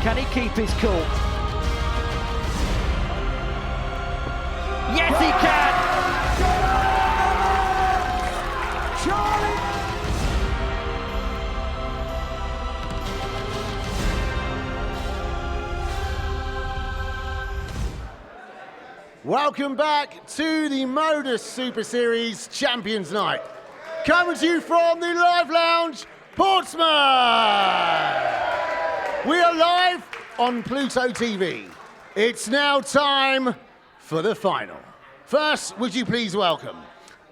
Can he keep his cool? Yes, he can! Charlie! Welcome back to the Modus Super Series Champions Night. Coming to you from the Live Lounge, Portsmouth! We are live on Pluto TV. It's now time for the final. First, would you please welcome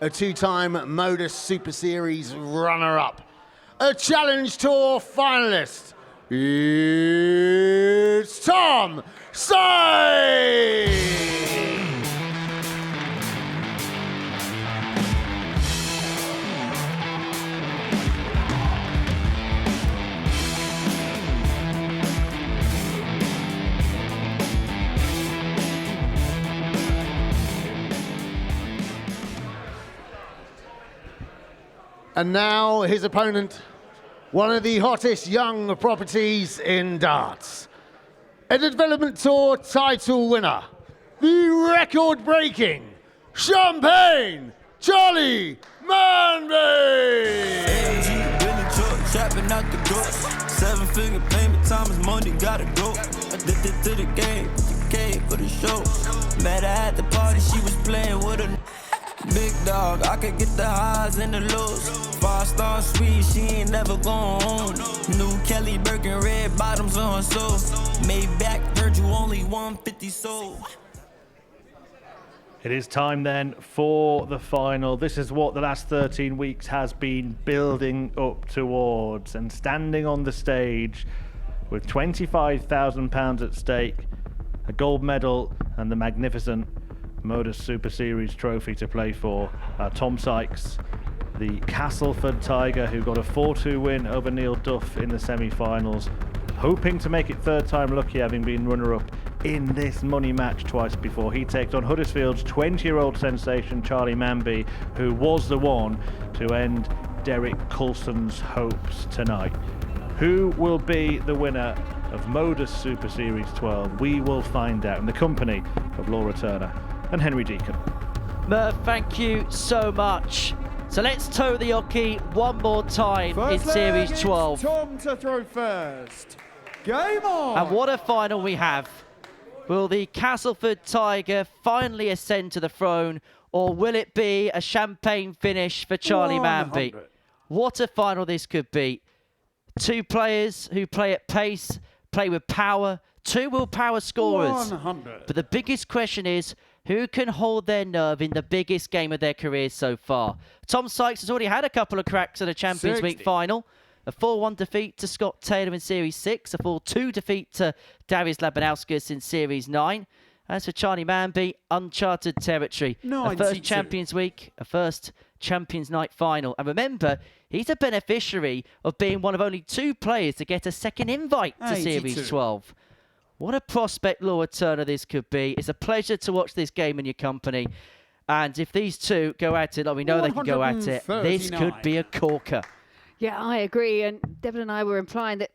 a two-time Modus Super Series runner-up, a Challenge Tour finalist. It's Tom Sykes! And now his opponent, one of the hottest young properties in darts. A development tour title winner, the record-breaking Champagne Charlie Manby! Trapping out the ghost. 7-figure payment, time is money, gotta go. Addicted to the game, for the show. Met her at the party, she was playing with a big dog. I could get the highs and the lows. 5-star suite, she ain't never going home. New Kelly Birkin, red bottoms on her soul. Maybach, Virgil, only 150 sold. It is time then for the final. This is what the last 13 weeks has been building up towards, and standing on the stage with £25,000 at stake, a gold medal and the magnificent Modus Super Series trophy to play for. Tom Sykes, the Castleford Tiger, who got a 4-2 win over Neil Duff in the semi-finals, hoping to make it third time lucky, having been runner-up in this money match twice before. He takes on Huddersfield's 20-year-old sensation Charlie Manby, who was the one to end Derek Coulson's hopes tonight. Who will be the winner of Modus Super Series 12? We will find out in the company of Laura Turner and Henry Deacon. Murph, thank you so much. So let's toe the hockey one more time First in Series 12. Tom to throw first. Game on! And what a final we have. Will the Castleford Tiger finally ascend to the throne, or will it be a champagne finish for Charlie Manby? 100. What a final this could be. Two players who play at pace, play with power, two willpower scorers. 100. But the biggest question is, who can hold their nerve in the biggest game of their careers so far? Tom Sykes has already had a couple of cracks at a Champions 60. League final. A 4-1 defeat to Scott Taylor in Series 6. A 4-2 defeat to Darius Labanauskas in Series 9. As for Charlie Manby, uncharted territory. A 92. first Champions Week, a first Champions Night final. And remember, he's a beneficiary of being one of only two players to get a second invite to 82. Series 12. What a prospect, Laura Turner, this could be. It's a pleasure to watch this game in your company. And if these two go at it, like we know they can go at it, this could be a corker. Yeah, I agree. And Devon and I were implying that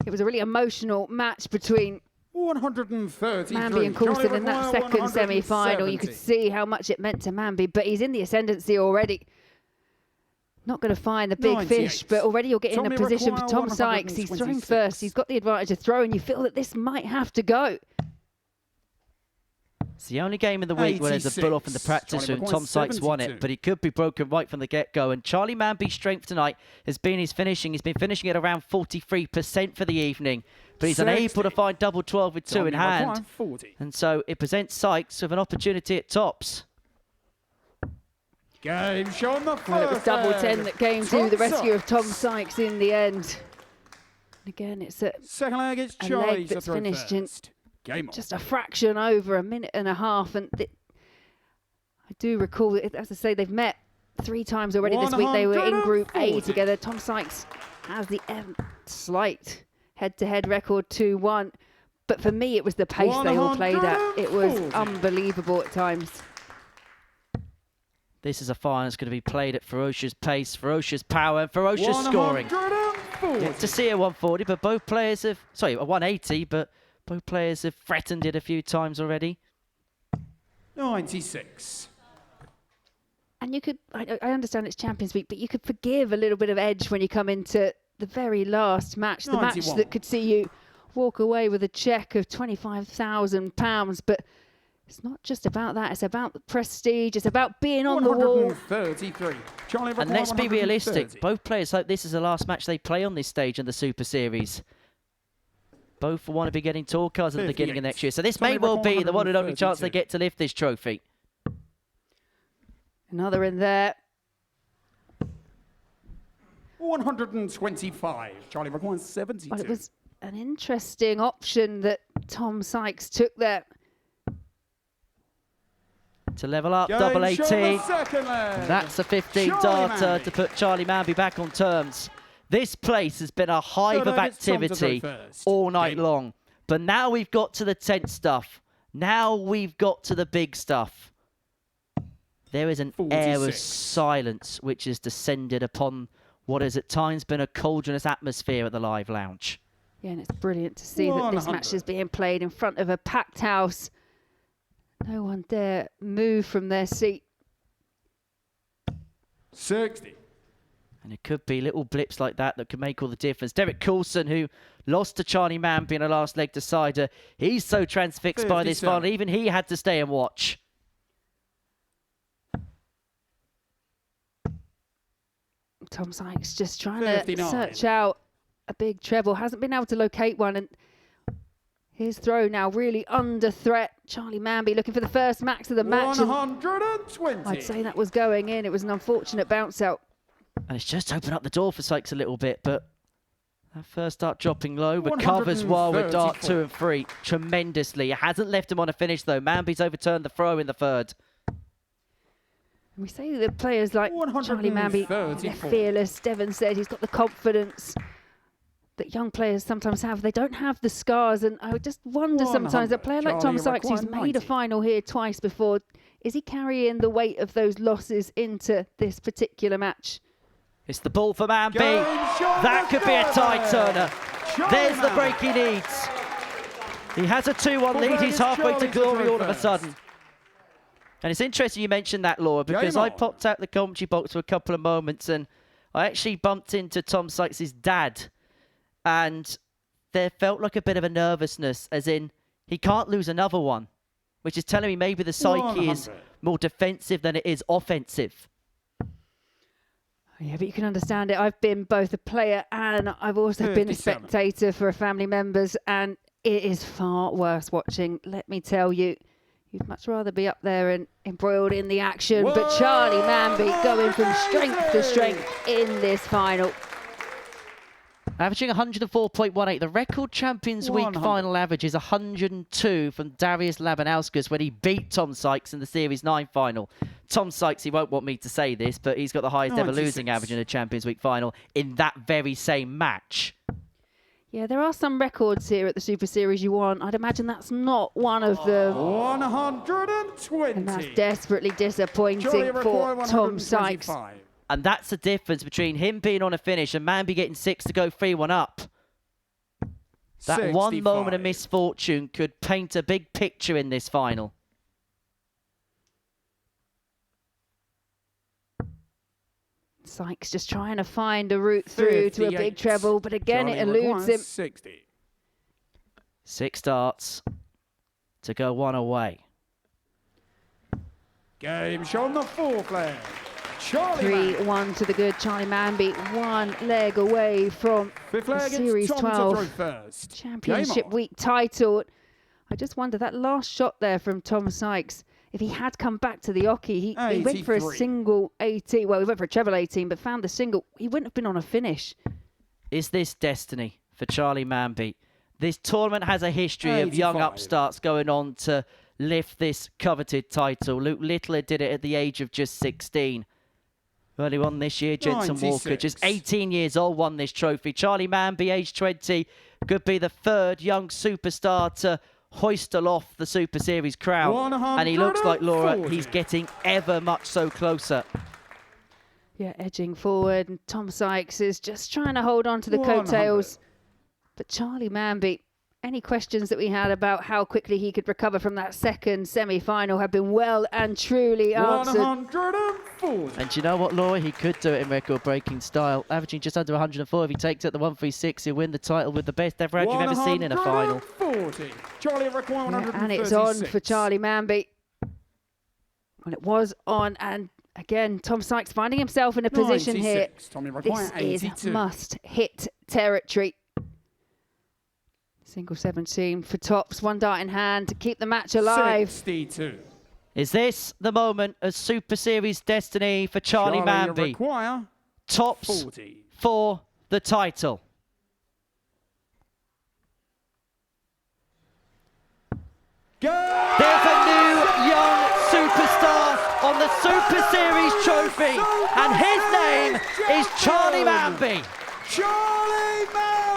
it was a really emotional match between 133. Manby and Coulson Charlie in that require second semi-final. You could 170. see how much it meant to Manby, but he's in the ascendancy already. Not going to find the big 98. fish, but already you're getting in a Tommy position for require Tom Sykes. He's throwing 126. first. He's got the advantage of throwing. You feel that this might have to go. It's the only game in the week where there's a bull off in the 86. practice Johnny room. McCoy, Tom Sykes won it, 72. but he could be broken right from the get-go. And Charlie Manby's strength tonight has been his finishing. He's been finishing at around 43% for the evening, but he's 60. unable to find double 12 with two in Johnny hand. require 40. And so it presents Sykes with an opportunity at tops. Game shown the first. Well, it was double 10 that came to the rescue of Tom Sykes. Sykes in the end. And again, it's a Second leg, it's a Charlie leg to that's throw finished in first. Game on. just a fraction over a minute and a half. And I do recall, as I say, they've met 3 times already this week. They were in Group A 140. together. Tom Sykes has the slight head-to-head record 2-1. But for me, it was the pace they all played at. It was 140. unbelievable at times. This is a final that's going to be played at ferocious pace, ferocious power, and ferocious scoring. 140. 140. Yet to see a 140, but both players have... Sorry, a 180, but both players have threatened it a few times already. 96. And you could, I understand it's Champions Week, but you could forgive a little bit of edge when you come into the very last match, the 91. match that could see you walk away with a cheque of £25,000. But it's not just about that. It's about the prestige. It's about being on the wall. 133. Charlie And let's be realistic. 130. Both players hope this is the last match they play on this stage in the Super Series. Both will want to be getting tour cards at the beginning of 58. next year. So this Charlie may well be the one and only chance 132. they get to lift this trophy. Another in there. 125. Charlie requires 72. Well, it was an interesting option that Tom Sykes took there. To level up, Game double show 18. the second leg. That's a 15 Charlie darter Manby. to put Charlie Manby back on terms. This place has been a hive of it's Tom to go activity first. all night Game. long. But now we've got to the tense stuff. Now we've got to the big stuff. There is an air of 46. silence which has descended upon what has at times been a cauldronous atmosphere at the Live Lounge. Yeah, and it's brilliant to see that this match 100. is being played in front of a packed house. No one dare move from their seat. 60. And it could be little blips like that that could make all the difference. Derek Coulson, who lost to Charlie Manby in a last leg decider, he's so transfixed by this 57. final, even he had to stay and watch. Tom Sykes just trying to 59. search out a big treble. Hasn't been able to locate one. And his throw now really under threat. Charlie Manby looking for the first max of the match. And 120. I'd say that was going in. It was an unfortunate bounce out. And it's just opened up the door for Sykes a little bit, but that first start dropping low, recovers well with dart 2 and 3 tremendously. It hasn't left him on a finish though. Manby's overturned the throw in the third. And we say that players like Charlie Manby, they're 134. fearless. Devon said he's got the confidence that young players sometimes have. They don't have the scars. And I would just wonder sometimes, a player like Tom Charlie Sykes, who's required made a 90. final here twice before, is he carrying the weight of those losses into this particular match? It's the ball for Manby. Game shot That the could be a tie third. turner. Charlie There's the Manby. break he needs. He has a 2-1 lead. He's halfway to Charlie to glory go all of a first. sudden. And it's interesting you mentioned that, Laura, because Game I on. popped out the commentary box for a couple of moments and I actually bumped into Tom Sykes' dad. And there felt like a bit of a nervousness, as in he can't lose another one, which is telling me maybe the psyche is 100. more defensive than it is offensive. Yeah, but you can understand it. I've been both a player and I've also been a 57. spectator for family members, and it is far worse watching, let me tell you. You'd much rather be up there and embroiled in the action. But Charlie Manby going from strength to strength in this final. Averaging 104.18. The record Champions Week 100. final average is 102 from Darius Labanauskas when he beat Tom Sykes in the Series 9 final. Tom Sykes, he won't want me to say this, but he's got the highest ever 96. losing average in a Champions Week final in that very same match. Yeah, there are some records here at the Super Series you want. I'd imagine that's not one of them. 120. And that's desperately disappointing Charlie for required Tom Sykes. 125. And that's the difference between him being on a finish and Manby getting 6 to go 3-1 up. That one moment of 65. misfortune could paint a big picture in this final. Sykes just trying to find a route through to a big 58. treble, but again Charlie it eludes him. requires 60. 6 darts to go 1 away. Game show on the fourth leg. Charlie Manby. 3-1 to the good Charlie Manby, one leg away from Fifth the leg, Series it's Tom to throw 12 first. Championship Game on. Week title. I just wonder, that last shot there from Tom Sykes, if he had come back to the oche, he went for a 83. single 18. Well, he went for a treble 18, but found the single. He wouldn't have been on a finish. Is this destiny for Charlie Manby? This tournament has a history of young 85. upstarts going on to lift this coveted title. Luke Littler did it at the age of just 16. Early on this year, Jensen Walker, 96. just 18 years old, won this trophy. Charlie Manby, age 20, could be the third young superstar to hoist aloft the Super Series crown. And he looks like, Laura, 140. he's getting ever much so closer. Yeah, edging forward, and Tom Sykes is just trying to hold on to the 100. coattails. But Charlie Manby, any questions that we had about how quickly he could recover from that second semi-final have been well and truly answered. 140. And do you know what, Laura? He could do it in record-breaking style, averaging just under 104. If he takes it at the 136, he'll win the title with the best average you've ever seen in a final. 140. Charlie require 136. And it's on for Charlie Manby. Well, it was on, and again, Tom Sykes finding himself in a position here. 96. Tommy require This 82. is must-hit territory. Single 17 for tops, one dart in hand to keep the match alive. 62. Is this the moment of Super Series destiny for Charlie Manby? require Tops 40. for the title. Go! There's a new young superstar on the Super Series trophy, and his name is Charlie Manby. Charlie Manby!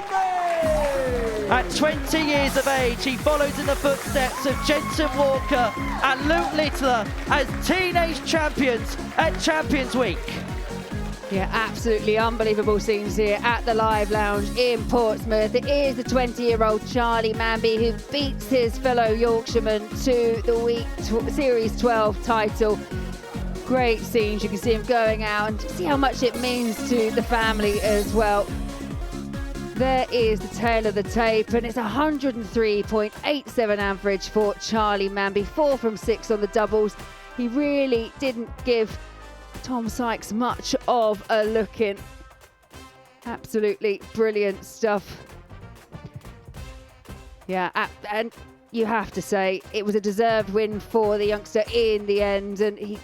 At 20 years of age, he follows in the footsteps of Jensen Walker and Luke Littler as teenage champions at Champions Week. Yeah, absolutely unbelievable scenes here at the Live Lounge in Portsmouth. It is the 20-year-old Charlie Manby who beats his fellow Yorkshireman to the Series 12 title. Great scenes. You can see him going out and see how much it means to the family as well. There is the tail of the tape, and it's 103.87 average for Charlie Manby. 4 from 6 on the doubles. He really didn't give Tom Sykes much of a look in. Absolutely brilliant stuff. Yeah, and you have to say it was a deserved win for the youngster in the end, and he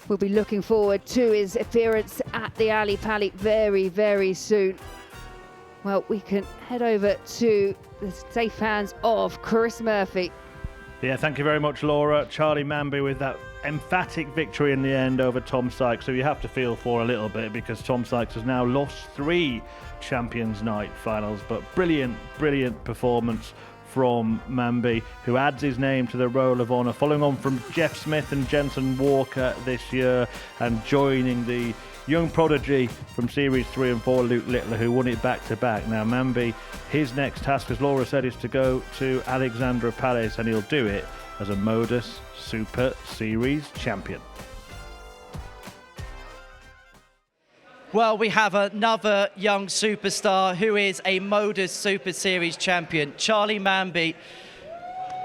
will be looking forward to his appearance at the Ali Pali very, very soon. Well, we can head over to the safe hands of Chris Murphy. Yeah, thank you very much, Laura. Charlie Manby with that emphatic victory in the end over Tom Sykes, who you have to feel for a little bit because Tom Sykes has now lost 3 Champions Night finals, but brilliant performance from Manby, who adds his name to the Roll of Honour, following on from Jeff Smith and Jensen Walker this year and joining the young prodigy from Series 3 and 4, Luke Littler, who won it back-to-back. Now, Manby, his next task, as Laura said, is to go to Alexandra Palace, and he'll do it as a Modus Super Series champion. Well, we have another young superstar who is a Modus Super Series champion, Charlie Manby.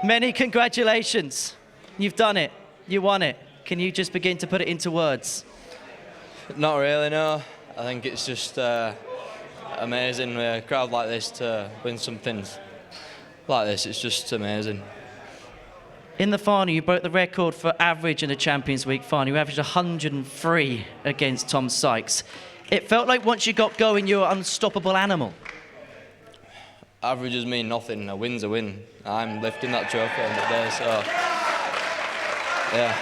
Many congratulations. You've done it. You won it. Can you just begin to put it into words? Not really, no. I think it's just amazing with a crowd like this to win something like this. It's just amazing. In the final, you broke the record for average in a Champions Week final. You averaged 103 against Tom Sykes. It felt like once you got going, you were an unstoppable animal. Averages mean nothing. A win's a win. I'm lifting that trophy on the day, so yeah.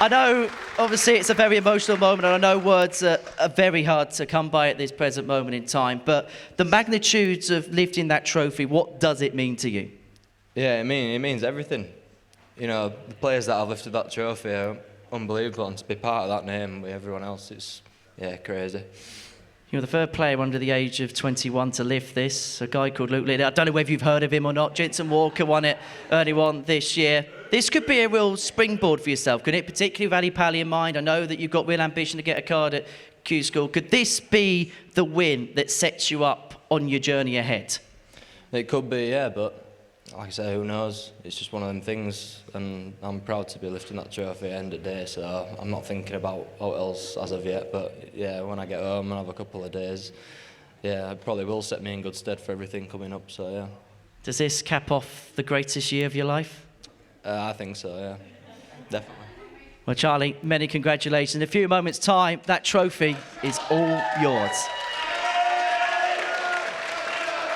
I know, obviously, it's a very emotional moment, and I know words are very hard to come by at this present moment in time, but the magnitudes of lifting that trophy, what does it mean to you? Yeah, it means everything. You know, the players that have lifted that trophy are unbelievable, and to be part of that name with everyone else, it's, yeah, crazy. You're the third player under the age of 21 to lift this, a guy called Luke Littler. I don't know whether you've heard of him or not. Jensen Walker won it early on this year. This could be a real springboard for yourself, couldn't it? Particularly with Ali Pali in mind. I know that you've got real ambition to get a card at Q School. Could this be the win that sets you up on your journey ahead? It could be, yeah, but like I say, who knows? It's just one of them things, and I'm proud to be lifting that trophy at the end of the day, so I'm not thinking about what else as of yet, but yeah, when I get home and have a couple of days, yeah, it probably will set me in good stead for everything coming up, so yeah. Does this cap off the greatest year of your life? I think so, yeah, definitely. Well, Charlie, many congratulations. In a few moments' time, that trophy is all yours.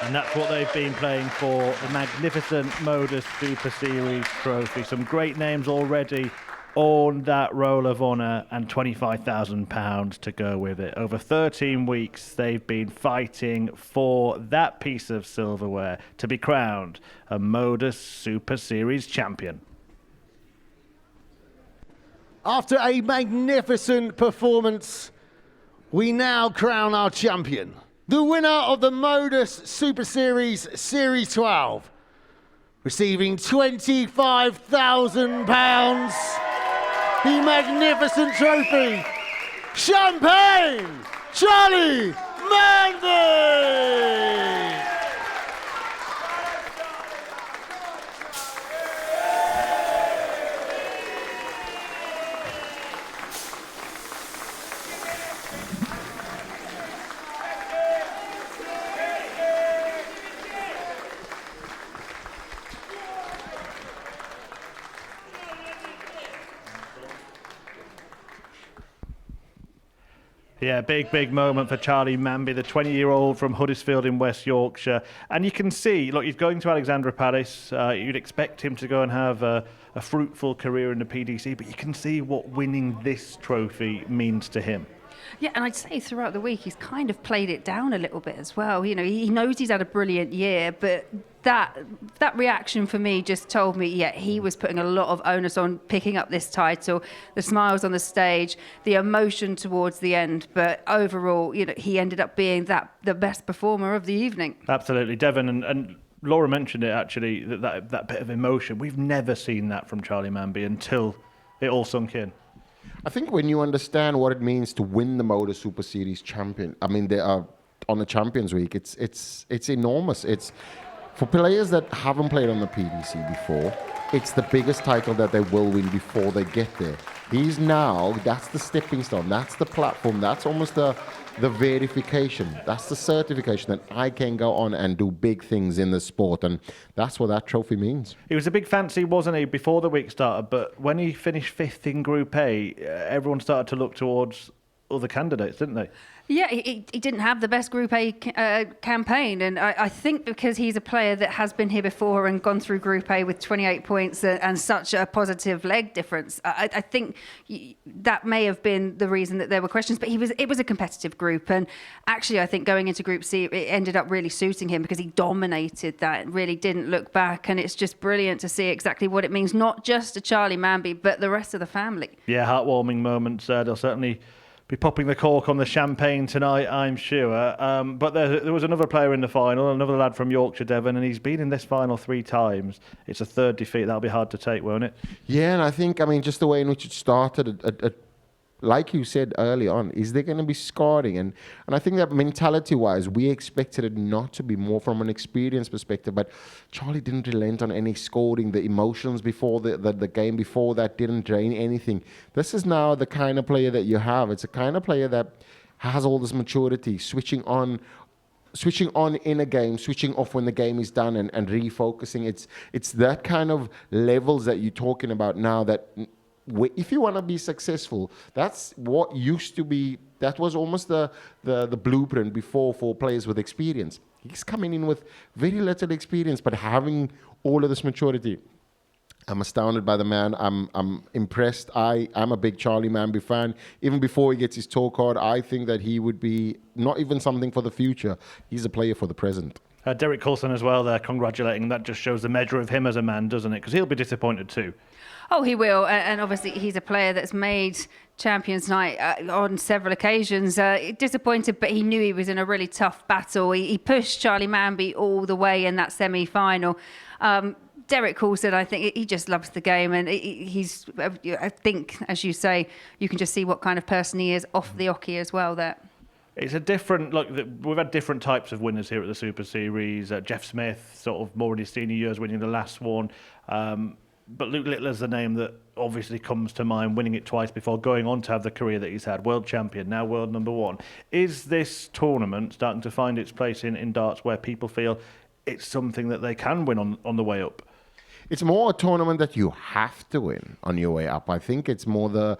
And that's what they've been playing for, the magnificent Modus Super Series trophy. Some great names already on that Roll of Honour and £25,000 to go with it. Over 13 weeks, they've been fighting for that piece of silverware to be crowned a Modus Super Series champion. After a magnificent performance, we now crown our champion. The winner of the Modus Super Series, Series 12, receiving £25,000, the magnificent trophy, Champagne Charlie Manby! Yeah, big moment for Charlie Manby, the 20-year-old from Huddersfield in West Yorkshire. And you can see, look, he's going to Alexandra Palace. You'd expect him to go and have a fruitful career in the PDC, but you can see what winning this trophy means to him. Yeah, and I'd say throughout the week he's kind of played it down a little bit as well. You know, he knows he's had a brilliant year, but that reaction for me just told me, yeah, he was putting a lot of onus on picking up this title, the smiles on the stage, the emotion towards the end. But overall, you know, he ended up being the best performer of the evening. Absolutely, Devon, and Laura mentioned it actually, that bit of emotion. We've never seen that from Charlie Manby until it all sunk in. I think when you understand what it means to win the Motor Super Series champion, I mean, they are on the Champions Week. It's enormous. It's for players that haven't played on the PDC before. It's the biggest title that they will win before they get there. That's the stepping stone. That's the platform. That's almost the verification. That's the certification that I can go on and do big things in the sport. And that's what that trophy means. He was a big fancy, wasn't he, before the week started? But when he finished 5th in Group A, everyone started to look towards other candidates, didn't they? Yeah, he didn't have the best Group A campaign, and I think because he's a player that has been here before and gone through Group A with 28 points and such a positive leg difference, I think that may have been the reason that there were questions. But it was a competitive group, and actually I think going into Group C, it ended up really suiting him because he dominated that and really didn't look back. And it's just brilliant to see exactly what it means, not just to Charlie Manby, but the rest of the family. Yeah, heartwarming moments. They'll certainly be popping the cork on the champagne tonight, I'm sure. But there was another player in the final, another lad from Yorkshire, Devon, and he's been in this final 3 times. It's a 3rd defeat. That'll be hard to take, won't it? Yeah, and I think, just the way in which it started, like you said early on, is there going to be scarring? And I think that mentality-wise, we expected it not to be more from an experience perspective, but Charlie didn't relent on any scoring. The emotions before the game before that didn't drain anything. This is now the kind of player that you have. It's a kind of player that has all this maturity, switching on in a game, switching off when the game is done, and refocusing. It's that kind of levels that you're talking about now that... If you want to be successful, that's what used to be. That was almost the blueprint before for players with experience. He's coming in with very little experience, but having all of this maturity. I'm astounded by the man. I'm impressed. I'm a big Charlie Manby fan. Even before he gets his tour card, I think that he would be not even something for the future. He's a player for the present. Derek Coulson as well there, congratulating. That just shows the measure of him as a man, doesn't it? Because he'll be disappointed too. Oh, he will. And obviously he's a player that's made Champions Night on several occasions. Disappointed, but he knew he was in a really tough battle. He pushed Charlie Manby all the way in that semi-final. Derek Coulson, I think he just loves the game, and he's, I think, as you say, you can just see what kind of person he is off the oche as well there. It's a different, look, we've had different types of winners here at the Super Series. Jeff Smith, sort of more in his senior years, winning the last one. But Luke Littler's the name that obviously comes to mind, winning it twice before going on to have the career that he's had. World champion, now world number 1. Is this tournament starting to find its place in darts where people feel it's something that they can win on the way up? It's more a tournament that you have to win on your way up. I think it's more the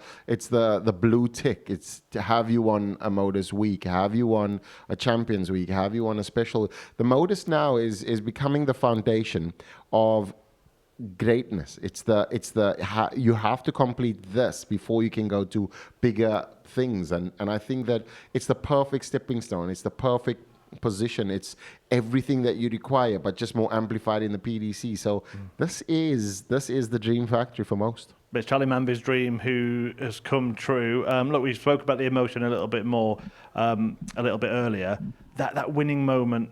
blue tick. It's to have you won a Modus week, have you won a Champions week, have you won a special. The Modus now is becoming the foundation of greatness. You have to complete this before you can go to bigger things. And I think that it's the perfect stepping stone. It's the perfect position. It's everything that you require, but just more amplified in the PDC. So this is the dream factory for most. But it's Charlie Manby's dream who has come true. Look, we spoke about the emotion a little bit more a little bit earlier. That winning moment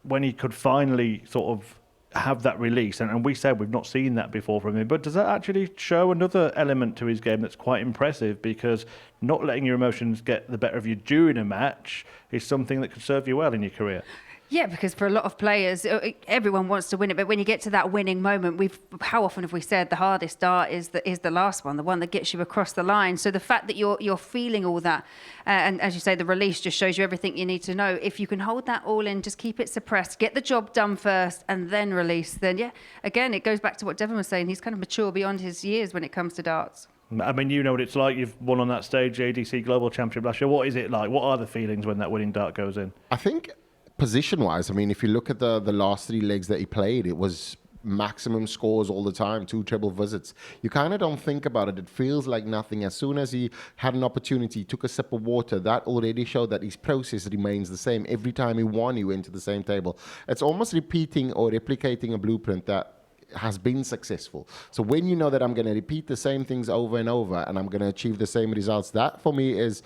when he could finally sort of have that release, and we said we've not seen that before from him, but does that actually show another element to his game that's quite impressive? Because not letting your emotions get the better of you during a match is something that could serve you well in your career. Yeah, because for a lot of players, everyone wants to win it, but when you get to that winning moment, how often have we said the hardest dart is the last one, the one that gets you across the line? So the fact that you're feeling all that, and as you say, the release just shows you everything you need to know. If you can hold that all in, just keep it suppressed, get the job done first, and then release, then yeah, again, it goes back to what Devon was saying. He's kind of mature beyond his years when it comes to darts. I mean, you know what it's like. You've won on that stage, ADC Global Championship last year. What is it like? What are the feelings when that winning dart goes in? I think position-wise, I mean, if you look at the last 3 legs that he played, it was maximum scores all the time, 2 treble visits. You kind of don't think about it. It feels like nothing. As soon as he had an opportunity, took a sip of water, that already showed that his process remains the same. Every time he won, he went to the same table. It's almost repeating or replicating a blueprint that has been successful. So when you know that I'm going to repeat the same things over and over and I'm going to achieve the same results, that for me is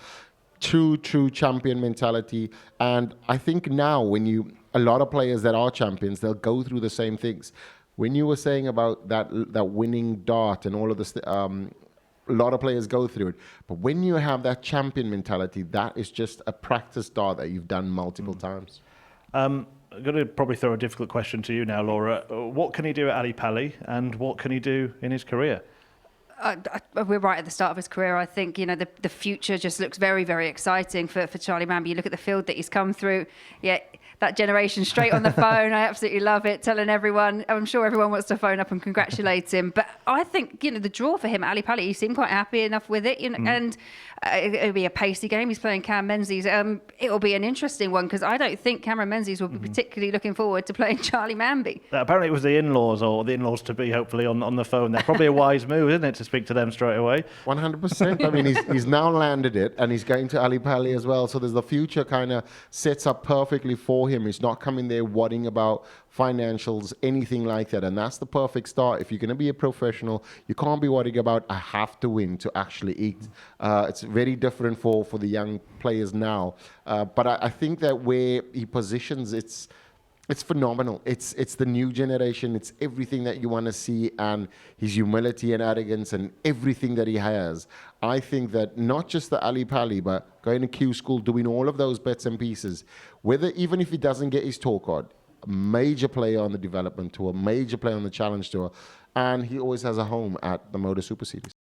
true champion mentality. And I think now a lot of players that are champions, they'll go through the same things. When you were saying about that winning dart and all of this, a lot of players go through it. But when you have that champion mentality, that is just a practice dart that you've done multiple times. I'm going to probably throw a difficult question to you now, Laura. What can he do at Ali Pali, and what can he do in his career? We're right at the start of his career. I think, the future just looks very, very exciting for Charlie Manby. You look at the field that he's come through. Yeah, that generation straight on the phone. I absolutely love it. Telling everyone, I'm sure everyone wants to phone up and congratulate him. But I think, the draw for him at Ali Pali, he seemed quite happy enough with it. And it'll be a pacey game. He's playing Cam Menzies. It'll be an interesting one because I don't think Cameron Menzies will be particularly looking forward to playing Charlie Manby. Apparently it was the in-laws or the in-laws to be, hopefully, on the phone. They're probably a wise move, isn't it, to speak to them straight away? 100%. I mean, he's now landed it, and he's going to Ali Pali as well. So there's the future kind of sets up perfectly for him. He's not coming there worrying about financials, anything like that. And that's the perfect start. If you're going to be a professional, you can't be worrying about, I have to win to actually eat. It's very different for the young players now. But I think that where he positions, it's phenomenal. It's the new generation. It's everything that you want to see, and his humility and arrogance and everything that he has. I think that not just the Ali Pali, but going to Q School, doing all of those bits and pieces, even if he doesn't get his tour card, a major player on the development tour, major player on the challenge tour, and he always has a home at the Motor Super Series.